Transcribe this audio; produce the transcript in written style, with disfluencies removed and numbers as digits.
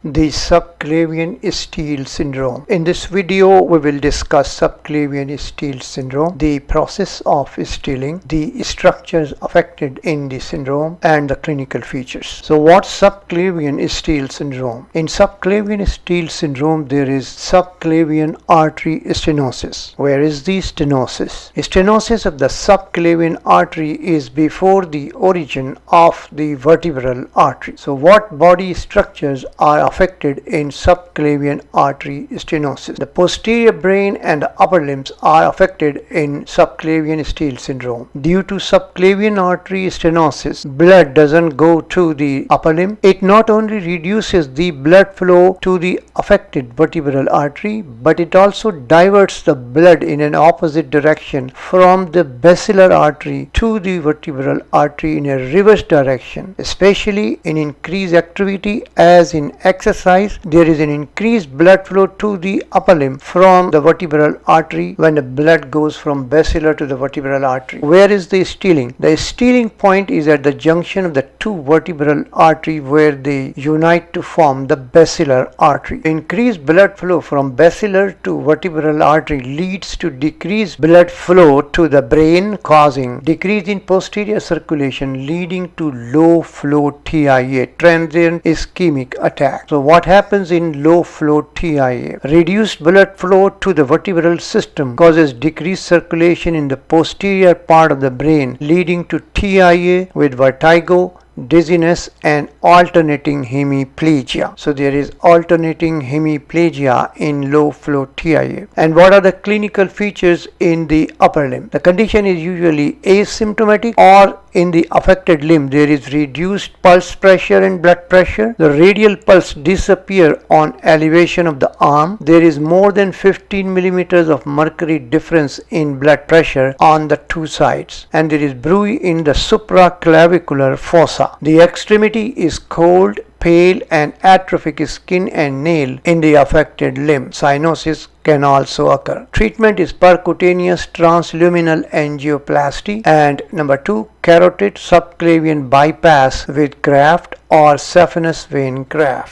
The subclavian steal syndrome. In this video, we will discuss subclavian steal syndrome, the process of stealing, the structures affected in the syndrome, and the clinical features. So what's subclavian steal syndrome? In subclavian steal syndrome, there is subclavian artery stenosis. Where is the stenosis? Stenosis of the subclavian artery is before the origin of the vertebral artery. So what body structures are affected in subclavian artery stenosis? The posterior brain and the upper limbs are affected in subclavian steal syndrome. Due to subclavian artery stenosis, blood doesn't go to the upper limb. It not only reduces the blood flow to the affected vertebral artery, but it also diverts the blood in an opposite direction from the basilar artery to the vertebral artery in a reverse direction. Especially in increased activity as in exercise, there is an increased blood flow to the upper limb from the vertebral artery when the blood goes from basilar to the vertebral artery. Where is the stealing? The stealing point is at the junction of the two vertebral arteries where they unite to form the basilar artery. Increased blood flow from basilar to vertebral artery leads to decreased blood flow to the brain, causing decrease in posterior circulation, leading to low flow TIA, transient ischemic attack. So what happens in low flow TIA? Reduced blood flow to the vertebral system causes decreased circulation in the posterior part of the brain, leading to TIA with vertigo, dizziness, and alternating hemiplegia. So there is alternating hemiplegia in low flow TIA. And what are the clinical features in the upper limb? The condition is usually asymptomatic, or in the affected limb there is reduced pulse pressure and blood pressure. The radial pulse disappear on elevation of the arm. There is more than 15 millimeters of mercury difference in blood pressure on the two sides, and there is bruit in the supraclavicular fossa. The extremity is cold, pale, and atrophic skin and nail in the affected limb. Cyanosis can also occur. Treatment is percutaneous transluminal angioplasty and number 2, carotid subclavian bypass with graft or saphenous vein graft.